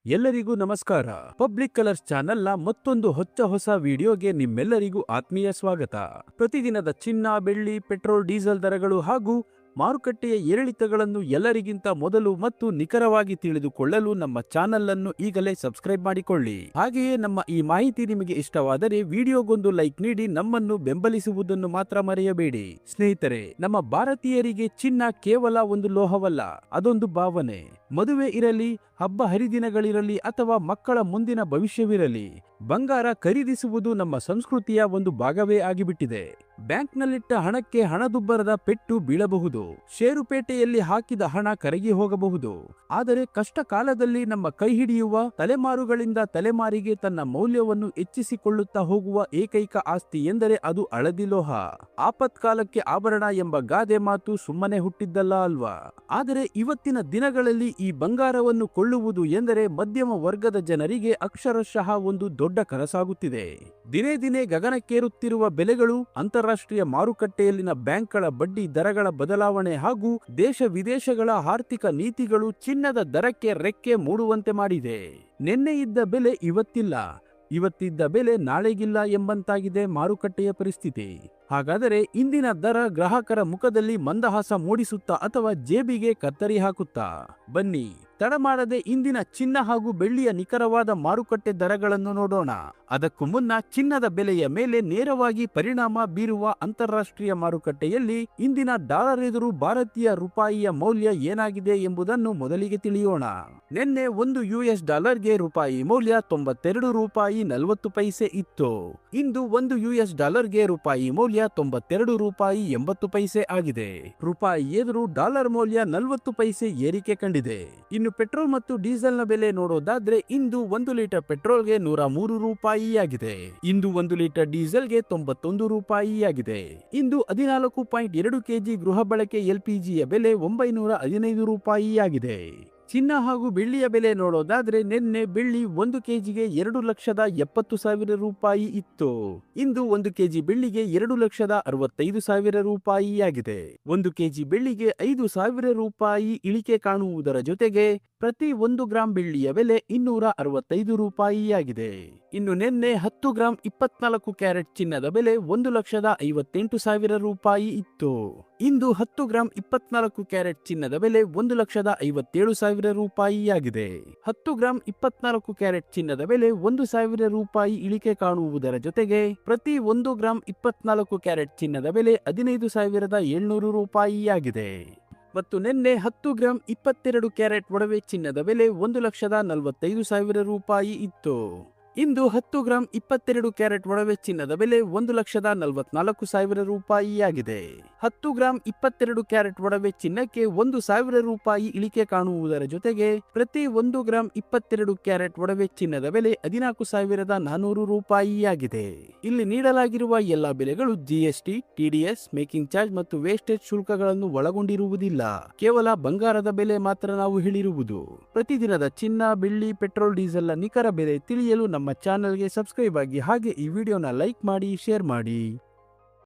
ಎಲ್ಲರಿಗೂ ನಮಸ್ಕಾರ. Public colours ಚಾನೆಲ್ನ ಮತ್ತೊಂದು ಹೊಸ ವಿಡಿಯೋಗೆ ನಿಮ್ಮೆಲ್ಲರಿಗೂ ಆತ್ಮೀಯ ಸ್ವಾಗತ. ಪ್ರತಿದಿನದ ಚಿನ್ನ, ಬೆಳ್ಳಿ, ಪೆಟ್ರೋಲ್, ಡೀಸೆಲ್ ದರಗಳು ಹಾಗೂ ಮಾರುಕಟ್ಟೆಯ ಏರಿಳಿತಗಳನ್ನು ಎಲ್ಲರಿಗಿಂತ ಮೊದಲು ಮತ್ತು ನಿಖರವಾಗಿ ತಿಳಿದುಕೊಳ್ಳಲು ನಮ್ಮ ಚಾನೆಲ್ ಅನ್ನು ಈಗಲೇ ಸಬ್ಸ್ಕ್ರೈಬ್ ಮಾಡಿಕೊಳ್ಳಿ. ಹಾಗೆಯೇ ನಮ್ಮ ಈ ಮಾಹಿತಿ ನಿಮಗೆ ಇಷ್ಟವಾದರೆ ವಿಡಿಯೋಗೊಂದು ಲೈಕ್ ನೀಡಿ ನಮ್ಮನ್ನು ಬೆಂಬಲಿಸುವುದನ್ನು ಮಾತ್ರ ಮರೆಯಬೇಡಿ. ಸ್ನೇಹಿತರೆ, ನಮ್ಮ ಭಾರತೀಯರಿಗೆ ಚಿನ್ನ ಕೇವಲ ಒಂದು ಲೋಹವಲ್ಲ, ಅದೊಂದು ಭಾವನೆ. ಮದುವೆ ಇರಲಿ, ಹಬ್ಬ ಹರಿದಿನಗಳಿರಲಿ ಅಥವಾ ಮಕ್ಕಳ ಮುಂದಿನ ಭವಿಷ್ಯವಿರಲಿ, ಬಂಗಾರ ಖರೀದಿಸುವುದು ನಮ್ಮ ಸಂಸ್ಕೃತಿಯ ಒಂದು ಭಾಗವೇ ಆಗಿಬಿಟ್ಟಿದೆ. ಬ್ಯಾಂಕ್ನಲ್ಲಿಟ್ಟ ಹಣಕ್ಕೆ ಹಣದುಬ್ಬರದ ಪೆಟ್ಟು ಬೀಳಬಹುದು, ಷೇರುಪೇಟೆಯಲ್ಲಿ ಹಾಕಿದ ಹಣ ಕರಗಿ ಹೋಗಬಹುದು. ಆದರೆ ಕಷ್ಟ ಕಾಲದಲ್ಲಿ ನಮ್ಮ ಕೈ ಹಿಡಿಯುವ ತಲೆಮಾರುಗಳಿಂದ ತಲೆಮಾರಿಗೆ ತನ್ನ ಮೌಲ್ಯವನ್ನು ಹೆಚ್ಚಿಸಿಕೊಳ್ಳುತ್ತಾ ಹೋಗುವ ಏಕೈಕ ಆಸ್ತಿ ಎಂದರೆ ಅದು ಹಳದಿ ಲೋಹ. ಆಪತ್ಕಾಲಕ್ಕೆ ಆಭರಣ ಎಂಬ ಗಾದೆ ಮಾತು ಸುಮ್ಮನೆ ಹುಟ್ಟಿದ್ದಲ್ಲ ಅಲ್ವಾ? ಆದರೆ ಇವತ್ತಿನ ದಿನಗಳಲ್ಲಿ ಈ ಬಂಗಾರವನ್ನು ಕೊಳ್ಳುವುದು ಎಂದರೆ ಮಧ್ಯಮ ವರ್ಗದ ಜನರಿಗೆ ಅಕ್ಷರಶಃ ಒಂದು ದೊಡ್ಡ ಕನಸಾಗುತ್ತಿದೆ. ದಿನೇ ದಿನೇ ಗಗನಕ್ಕೇರುತ್ತಿರುವ ಬೆಲೆಗಳು, ಅಂತಾರಾಷ್ಟ್ರೀಯ ಮಾರುಕಟ್ಟೆಯಲ್ಲಿನ ಬ್ಯಾಂಕ್ಗಳ ಬಡ್ಡಿ ದರಗಳ ಬದಲಾವಣೆ ಹಾಗೂ ದೇಶ ವಿದೇಶಗಳ ಆರ್ಥಿಕ ನೀತಿಗಳು ಚಿನ್ನದ ದರಕ್ಕೆ ರೆಕ್ಕೆ ಮೂಡುವಂತೆ ಮಾಡಿದೆ. ನಿನ್ನೆ ಇದ್ದ ಬೆಲೆ ಇವತ್ತಿಲ್ಲ, ಇವತ್ತಿದ್ದ ಬೆಲೆ ನಾಳೆಗಿಲ್ಲ ಎಂಬಂತಾಗಿದೆ ಮಾರುಕಟ್ಟೆಯ ಪರಿಸ್ಥಿತಿ. ಹಾಗಾದರೆ ಇಂದಿನ ದರ ಗ್ರಾಹಕರ ಮುಖದಲ್ಲಿ ಮಂದಹಾಸ ಮೂಡಿಸುತ್ತಾ ಅಥವಾ ಜೇಬಿಗೆ ಕತ್ತರಿ ಹಾಕುತ್ತಾ? ಬನ್ನಿ, ತಡ ಮಾಡದೆ ಇಂದಿನ ಚಿನ್ನ ಹಾಗೂ ಬೆಳ್ಳಿಯ ನಿಖರವಾದ ಮಾರುಕಟ್ಟೆ ದರಗಳನ್ನು ನೋಡೋಣ. ಅದಕ್ಕೂ ಮುನ್ನ ಚಿನ್ನದ ಬೆಲೆಯ ಮೇಲೆ ನೇರವಾಗಿ ಪರಿಣಾಮ ಬೀರುವ ಅಂತಾರಾಷ್ಟ್ರೀಯ ಮಾರುಕಟ್ಟೆಯಲ್ಲಿ ಇಂದಿನ ಡಾಲರ್ ಎದುರು ಭಾರತೀಯ ರೂಪಾಯಿಯ ಮೌಲ್ಯ ಏನಾಗಿದೆ ಎಂಬುದನ್ನು ಮೊದಲಿಗೆ ತಿಳಿಯೋಣ. ನಿನ್ನೆ ಒಂದು US ಡಾಲರ್ಗೆ ರೂಪಾಯಿ ಮೌಲ್ಯ 92 ರೂಪಾಯಿ 40 ಪೈಸೆ ಇತ್ತು. ಇಂದು ಒಂದು US ಡಾಲರ್ಗೆ ರೂಪಾಯಿ ಮೌಲ್ಯ 92 ರೂಪಾಯಿ 80 ಪೈಸೆ ಆಗಿದೆ. ರೂಪಾಯಿ ಎದುರು ಡಾಲರ್ ಮೌಲ್ಯ 40 ಪೈಸೆ ಏರಿಕೆ ಕಂಡಿದೆ. ಇನ್ನು ಪೆಟ್ರೋಲ್ ಮತ್ತು ಡೀಸೆಲ್ನ ಬೆಲೆ ನೋಡೋದಾದ್ರೆ ಇಂದು 1 ಲೀಟರ್ ಪೆಟ್ರೋಲ್ಗೆ 103 ರೂಪಾಯಿ ಆಗಿದೆ. ಇಂದು 1 ಲೀಟರ್ ಡೀಸೆಲ್ಗೆ 91 ರೂಪಾಯಿ ಆಗಿದೆ. ಇಂದು 14.2 ಕೆಜಿ ಗೃಹ ಬಳಕೆ LPGಯ ಬೆಲೆ 915 ರೂಪಾಯಿ ಆಗಿದೆ. ಚಿನ್ನ ಹಾಗೂ ಬೆಳ್ಳಿಯ ಬೆಲೆ ನೋಡೋದಾದ್ರೆ ನಿನ್ನೆ ಬೆಳ್ಳಿ 1 ಕೆಜಿಗೆ 2,70,000 ರೂಪಾಯಿ ಇತ್ತು. ಇಂದು 1 ಕೆಜಿ ಬೆಳ್ಳಿಗೆ 2,65,000 ರೂಪಾಯಿ ಆಗಿದೆ. 1 ಕೆಜಿ ಬೆಳ್ಳಿಗೆ 5,000 ರೂಪಾಯಿ ಇಳಿಕೆ ಕಾಣುವುದರ ಜೊತೆಗೆ ಪ್ರತಿ 1 ಗ್ರಾಂ ಬೆಳ್ಳಿಯ ಬೆಲೆ 265 ರೂಪಾಯಿ ಆಗಿದೆ. ಇನ್ನು ನಿನ್ನೆ 10 ಗ್ರಾಂ 24 ಕ್ಯಾರೆಟ್ ಚಿನ್ನದ ಬೆಲೆ 1,58,000 ರೂಪಾಯಿ ಇತ್ತು. ಇಂದು 10 ಗ್ರಾಂ 24 ಕ್ಯಾರೆಟ್ ಚಿನ್ನದ ಬೆಲೆ 1,57,000 ರೂಪಾಯಿ ಆಗಿದೆ. 10 ಗ್ರಾಂ 24 ಕ್ಯಾರೆಟ್ ಚಿನ್ನದ ಬೆಲೆ 1,000 ರೂಪಾಯಿ ಇಳಿಕೆ ಕಾಣುವುದರ ಜೊತೆಗೆ ಪ್ರತಿ 1 ಗ್ರಾಂ 24 ಕ್ಯಾರೆಟ್ ಚಿನ್ನದ ಬೆಲೆ 15,700 ರೂಪಾಯಿ ಆಗಿದೆ. ಮತ್ತು ನಿನ್ನೆ 10 ಗ್ರಾಂ 22 ಕ್ಯಾರೆಟ್ ಒಡವೆ ಚಿನ್ನದ ಬೆಲೆ 1,45,000 ರೂಪಾಯಿ ಇತ್ತು. ಇಂದು 10 ಗ್ರಾಂ 22 ಕ್ಯಾರೆಟ್ ಒಡವೆ ಚಿನ್ನದ ಬೆಲೆ 1,44,000 ರೂಪಾಯಿ ಆಗಿದೆ. 10 ಗ್ರಾಂ 22 ಕ್ಯಾರೆಟ್ ಒಡವೆ ಚಿನ್ನಕ್ಕೆ 1,000 ರೂಪಾಯಿ ಇಳಿಕೆ ಕಾಣುವುದರ ಜೊತೆಗೆ ಪ್ರತಿ 1 ಗ್ರಾಂ 22 ಕ್ಯಾರೆಟ್ ಒಡವೆ ಚಿನ್ನದ ಬೆಲೆ 14,400 ರೂಪಾಯಿ ಆಗಿದೆ. ಇಲ್ಲಿ ನೀಡಲಾಗಿರುವ ಎಲ್ಲಾ ಬೆಲೆಗಳು GST, TDS, ಮೇಕಿಂಗ್ ಚಾರ್ಜ್ ಮತ್ತು ವೇಸ್ಟೇಜ್ ಶುಲ್ಕಗಳನ್ನು ಒಳಗೊಂಡಿರುವುದಿಲ್ಲ. ಕೇವಲ ಬಂಗಾರದ ಬೆಲೆ ಮಾತ್ರ ನಾವು ಹೇಳಿರುವುದು. ಪ್ರತಿದಿನದ ಚಿನ್ನ, ಬೆಳ್ಳಿ, ಪೆಟ್ರೋಲ್, ಡೀಸೆಲ್ನ ನಿಖರ ಬೆಲೆ ತಿಳಿಯಲು ನಮ್ಮ ಚಾನೆಲ್ಗೆ ಸಬ್ಸ್ಕ್ರೈಬ್ ಆಗಿ, ಹಾಗೆ ಈ ವಿಡಿಯೋನ ಲೈಕ್ ಮಾಡಿ, ಶೇರ್ ಮಾಡಿ.